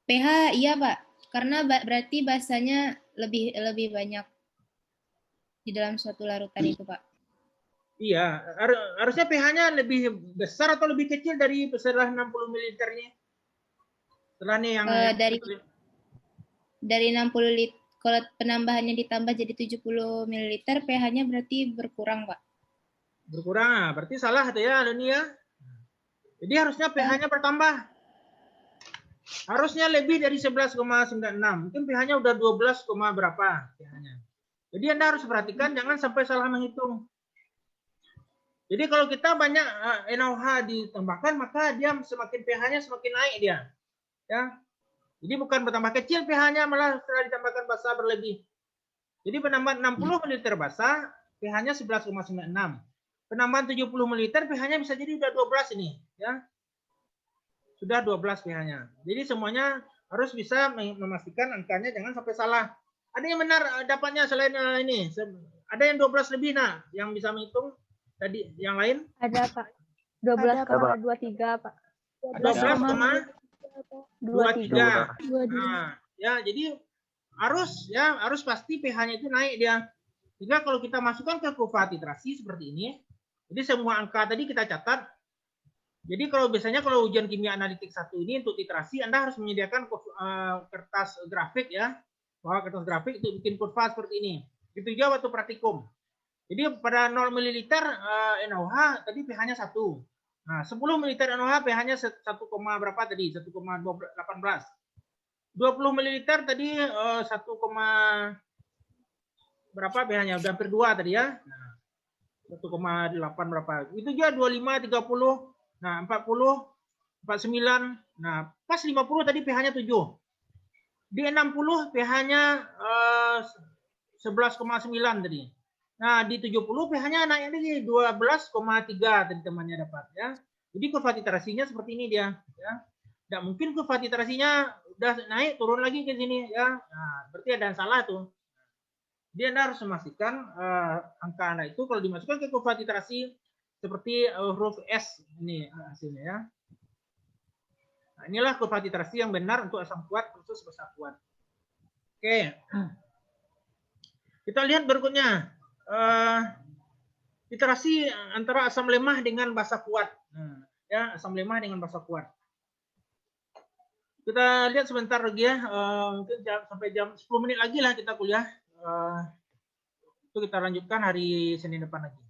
pH iya, Pak. Karena berarti basanya lebih banyak di dalam suatu larutan itu, Pak. Iya, harusnya pH-nya lebih besar atau lebih kecil dari setelah 60 ml ini? Setelah nih yang dari 60 liter, kalau penambahannya ditambah jadi 70 ml, pH-nya berarti berkurang, Pak. Berkurang, berarti salah itu ya, Leonie ya. Jadi harusnya pH-nya bertambah. Harusnya lebih dari 11,96. Mungkin pH-nya udah 12, berapa pH-nya. Jadi Anda harus perhatikan, jangan sampai salah menghitung. Jadi kalau kita banyak NaOH ditambahkan, maka dia semakin pH-nya semakin naik dia. Ya. Jadi bukan bertambah kecil pH-nya, malah setelah ditambahkan basah berlebih. Jadi penambahan 60 ml basah, pH-nya 11,96. Penambahan 70 ml pH-nya bisa jadi udah 12 ini, ya. Sudah 12 pH-nya. Jadi semuanya harus bisa memastikan angkanya jangan sampai salah. Ada yang benar dapatnya selain ini? Ada yang 12 lebih, nah, yang bisa menghitung tadi yang lain? Ada, Pak. 12,23, Pak. 12,23. 23. Nah, ya jadi harus pasti pH-nya itu naik dia. Sehingga kalau kita masukkan ke kurva titrasi seperti ini, jadi semua angka tadi kita catat. Jadi kalau biasanya kalau ujian kimia analitik 1 ini untuk titrasi, Anda harus menyediakan kertas grafik ya. Bahwa kertas grafik itu bikin kurva seperti ini. Itu juga waktu praktikum. Jadi pada 0 ml NaOH tadi pH-nya 1. Nah, 10 ml NaOH pH-nya 1, berapa tadi? 1,18. 20 ml tadi 1, berapa pH-nya? Udah hampir 2 tadi ya. Nah, 1,8 berapa? Itu juga 25, 30, nah 40, 49. Nah, pas 50 tadi pH-nya 7. Di 60 pH-nya 11,9 tadi. Nah, di 70 pH-nya naik lagi 12,3 tadi temannya dapat ya. Jadi kurva titrasinya seperti ini dia ya. Tidak mungkin kurva titrasinya udah naik turun lagi ke sini ya. Nah, berarti ada yang salah tuh. Dia Anda harus memastikan angka Anda itu kalau dimasukkan ke kurva titrasi seperti huruf S ini hasilnya ya. Nah, inilah kurva titrasi yang benar untuk asam kuat versus basa kuat. Oke. Kita lihat berikutnya. Titrasi antara asam lemah dengan basa kuat. Nah, ya, asam lemah dengan basa kuat. Kita lihat sebentar lagi ya, mungkin sampai jam 10 menit lagi lah kita kuliah. Itu kita lanjutkan hari Senin depan lagi.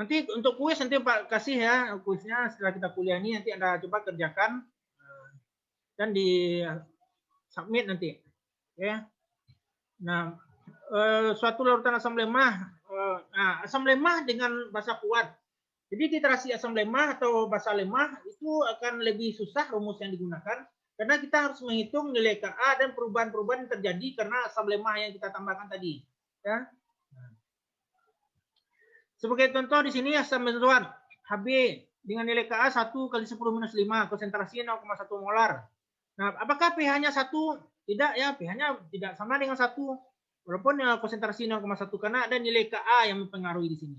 Nanti untuk kuis nanti Pak kasih ya kuisnya setelah kita kuliah ini nanti Anda coba kerjakan dan di submit nanti. Ya. Nah, suatu larutan asam lemah, asam lemah dengan basa kuat. Jadi titrasi asam lemah atau basa lemah itu akan lebih susah rumus yang digunakan karena kita harus menghitung nilai Ka dan perubahan-perubahan yang terjadi karena asam lemah yang kita tambahkan tadi. Ya. Sebagai contoh di sini asam benzoat Hb dengan nilai Ka 1 kali 10 minus 5, konsentrasinya 0,1 molar. Nah, apakah pH-nya 1? Tidak ya, pH-nya tidak sama dengan 1. Walaupun konsentrasi 0,1 karena ada nilai Ka yang mempengaruhi di sini.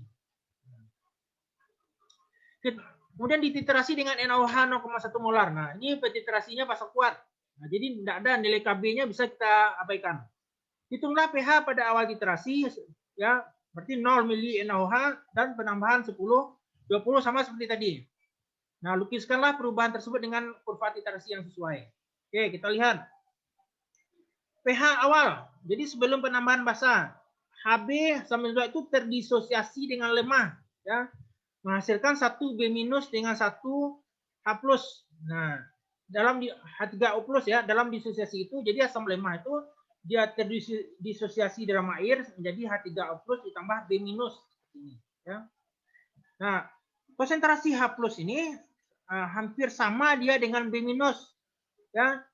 Kemudian dititrasi dengan NaOH 0,1 molar. Nah, ini titrasinya basa kuat. Nah, jadi tidak ada nilai Kb-nya bisa kita abaikan. Hitunglah pH pada awal titrasi ya, berarti 0 mili NaOH dan penambahan 10, 20 sama seperti tadi. Nah, lukiskanlah perubahan tersebut dengan kurva titrasi yang sesuai. Oke, kita lihat. pH awal. Jadi sebelum penambahan basa, Hb asam benzoat itu terdisosiasi dengan lemah ya. Menghasilkan 1 B- dengan 1 H+. Nah, dalam H3O+ ya, dalam disosiasi itu jadi asam lemah itu dia terdisosiasi dalam air menjadi H3O+ ditambah B- ini ya. Nah, konsentrasi H+ ini hampir sama dia dengan B- ya.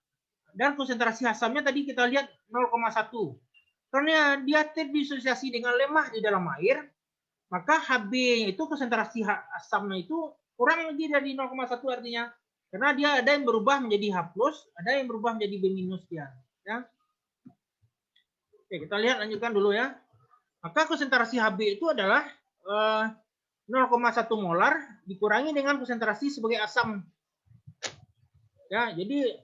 Dan konsentrasi asamnya tadi kita lihat 0,1. Karena dia terdisosiasi dengan lemah di dalam air, maka Hb itu konsentrasi asamnya itu kurang lagi dari 0,1 artinya. Karena dia ada yang berubah menjadi H+, ada yang berubah menjadi B- dia. Ya. Oke, kita lihat lanjutkan dulu ya. Maka konsentrasi Hb itu adalah 0,1 molar dikurangi dengan konsentrasi sebagai asam. Ya, jadi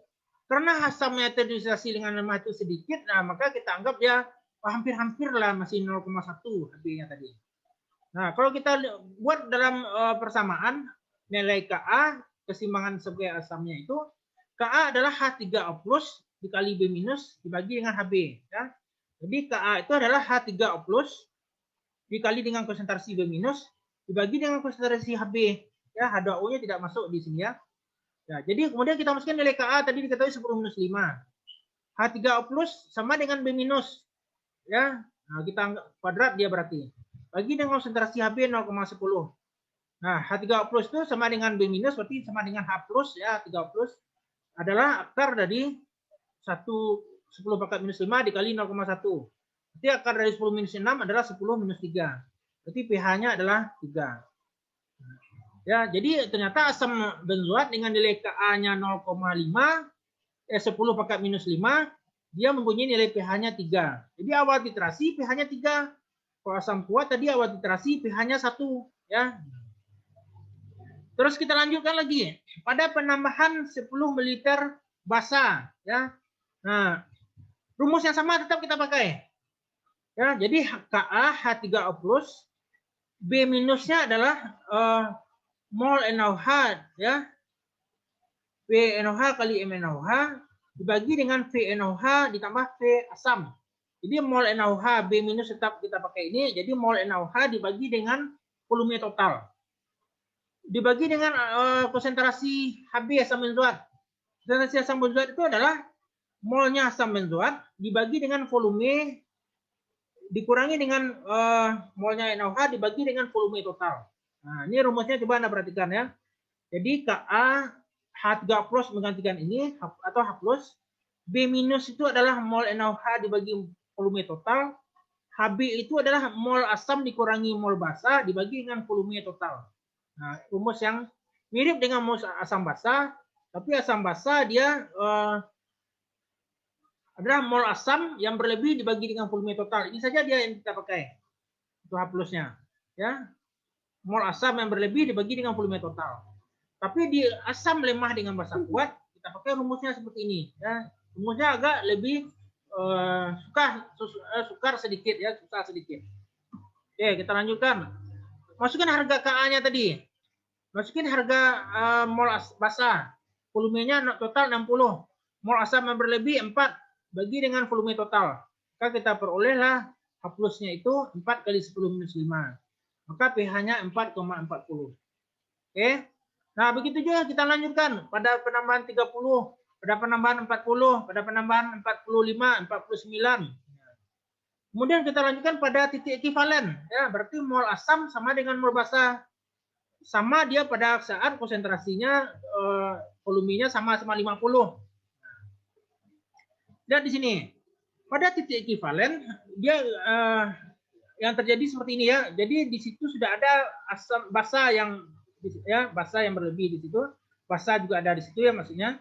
karena asamnya terdisosiasi dengan lemah itu sedikit, nah maka kita anggap dia hampir-hampir lah masih 0,1 Hb-nya tadi. Nah, kalau kita buat dalam persamaan nilai Ka keseimbangan sebagai asamnya itu Ka adalah H3O+ dikali B- dibagi dengan Hb ya. Jadi Ka itu adalah H3O+ dikali dengan konsentrasi B- dibagi dengan konsentrasi Hb ya. H2O-nya tidak masuk di sini ya. Ya, jadi kemudian kita masukkan nilai Ka tadi diketahui 10 minus 5. H3O+ sama dengan B- ya. Nah, kita anggap kuadrat dia berarti. Bagi dengan konsentrasi Hb 0,10. Nah, H3O+ itu sama dengan B- berarti sama dengan H+ ya, H3O+ adalah akar dari 10 pangkat minus 5 dikali 0,1. Berarti akar dari 10 minus 6 adalah 10 minus 3. Berarti pH-nya adalah 3. Ya, jadi ternyata asam benzoat dengan nilai Ka-nya 0,5, 10 pangkat minus 5, dia mempunyai nilai pH-nya 3. Jadi awal titrasi pH-nya 3. Kalau asam kuat tadi awal titrasi pH-nya 1 ya. Terus kita lanjutkan lagi pada penambahan 10 ml basa ya. Nah, rumus yang sama tetap kita pakai. Ya, jadi Ka H3O+, B minusnya adalah mol NaOH ya. VNOH kali MnOH dibagi dengan VNOH ditambah V asam. Jadi mol NaOH B minus tetap kita pakai ini, jadi mol NaOH dibagi dengan volume total. Dibagi dengan konsentrasi Hb asam benzoat. Konsentrasi asam benzoat itu adalah molnya asam benzoat dibagi dengan volume dikurangi dengan molnya NaOH dibagi dengan volume total. Nah, ini rumusnya coba Anda perhatikan ya. Jadi Ka H3+ menggantikan ini atau H+, B minus itu adalah mol NaOH dibagi volume total, Hb itu adalah mol asam dikurangi mol basa dibagi dengan volume total. Nah, rumus yang mirip dengan rumus asam basa, tapi asam basa dia adalah mol asam yang berlebih dibagi dengan volume total. Ini saja dia yang kita pakai. Itu H+-nya. Ya. Mol asam yang berlebih dibagi dengan volume total. Tapi di asam lemah dengan basa kuat, kita pakai rumusnya seperti ini. Ya. Rumusnya agak lebih sukar sedikit ya, susah sedikit. Oke, kita lanjutkan. Masukin harga Ka-nya tadi. Masukin harga mol basa. Volumenya total 60. Mol asam yang berlebih 4 bagi dengan volume total. Maka kita perolehlah H+-nya itu 4 kali 10 minus 5. Maka pH-nya 4,40. Oke. Nah, begitu juga kita lanjutkan pada penambahan 30, pada penambahan 40, pada penambahan 45, 49. Kemudian kita lanjutkan pada titik ekivalen. Ya, berarti mol asam sama dengan mol basa. Sama dia pada saat konsentrasinya, volumenya sama-sama 50. Lihat di sini. Pada titik ekivalen, dia yang terjadi seperti ini ya. Jadi di situ sudah ada asam basa yang ya, basa yang berlebih di situ. Basa juga ada di situ ya maksudnya.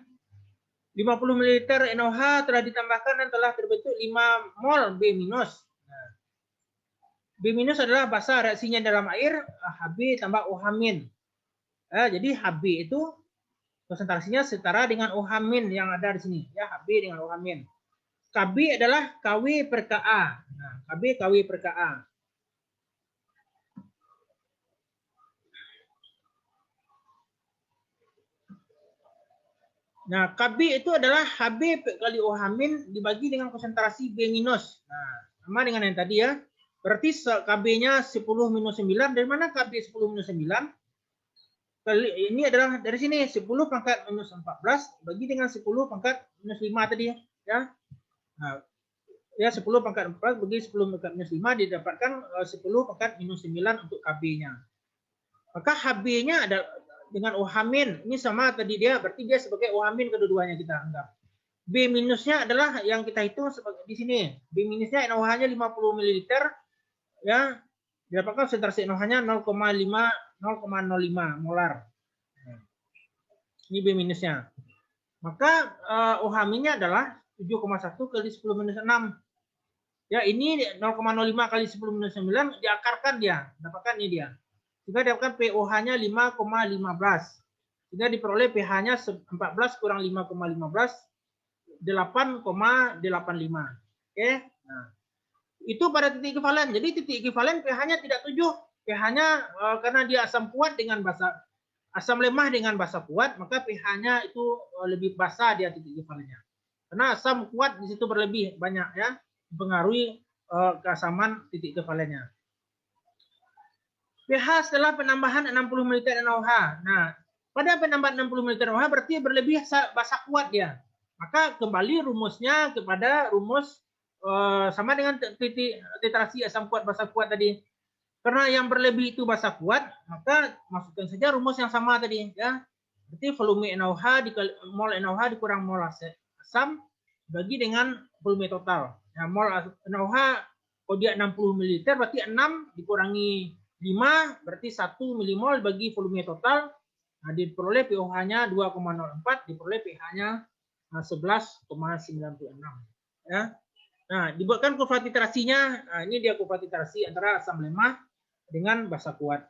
50 ml NaOH telah ditambahkan dan telah terbentuk 5 mol B minus. Nah, B minus adalah basa reaksinya dalam air Hb tambah OH min. Jadi Hb itu konsentrasinya setara dengan OH min yang ada di sini ya, Hb dengan OH min. Kb adalah Kw per Ka. Nah, Kb Kw per Ka. Nah, Kb itu adalah Hb kali OH min dibagi dengan konsentrasi B minus. Nah, sama dengan yang tadi ya. Berarti Kb-nya 10 minus 9. Dari mana Kb 10 minus 9? Ini adalah dari sini 10 pangkat minus 14 bagi dengan 10 pangkat minus 5 tadi ya. Nah, ya 10 pangkat 4 bagi 10 pangkat minus 5 didapatkan 10 pangkat minus 9 untuk Kb-nya. Maka Hb-nya ada dengan OH min. Ini sama tadi dia, berarti dia sebagai OH min kedua-duanya kita anggap. B minusnya adalah yang kita hitung sebagai di sini. B minusnya NaOH-nya 50 ml ya. Didapatkan konsentrasi NaOH-nya 0,05 molar. Ini B minusnya. Maka OH min-nya adalah 7,1 kali 10 minus 6. Ya, ini 0,05 kali 10 minus 9 diakarkan dia. Dapatkan ini dia. Sehingga dapatkan pOH-nya 5,15. Sehingga diperoleh pH-nya 14 kurang 5,15, 8,85. Oke. Nah, itu pada titik ekivalen. Jadi titik ekivalen pH-nya tidak 7. pH-nya karena dia asam kuat dengan basa, asam lemah dengan basa kuat, maka pH-nya itu lebih basa dia titik ekivalennya. Karena asam kuat di situ berlebih banyak ya, mempengaruhi keasaman titik ekivalennya. pH setelah penambahan 60 ml NaOH. Nah, pada penambahan 60 ml NaOH berarti berlebih basa kuat dia. Maka kembali rumusnya kepada rumus sama dengan titrasi asam kuat basa kuat tadi. Karena yang berlebih itu basa kuat, maka masukkan saja rumus yang sama tadi ya. Berarti volume NaOH dikali mol NaOH dikurang mol asam bagi dengan volume total. Nah, mol NaOH kalau dia 60 ml berarti 6 dikurangi 5 berarti 1 milimol bagi volume total. Nah, diperoleh pOH-nya 2,04, diperoleh pH-nya 11,96 ya. Nah, dibuatkan kurva titrasinya. Nah, ini dia kurva titrasi antara asam lemah dengan basa kuat.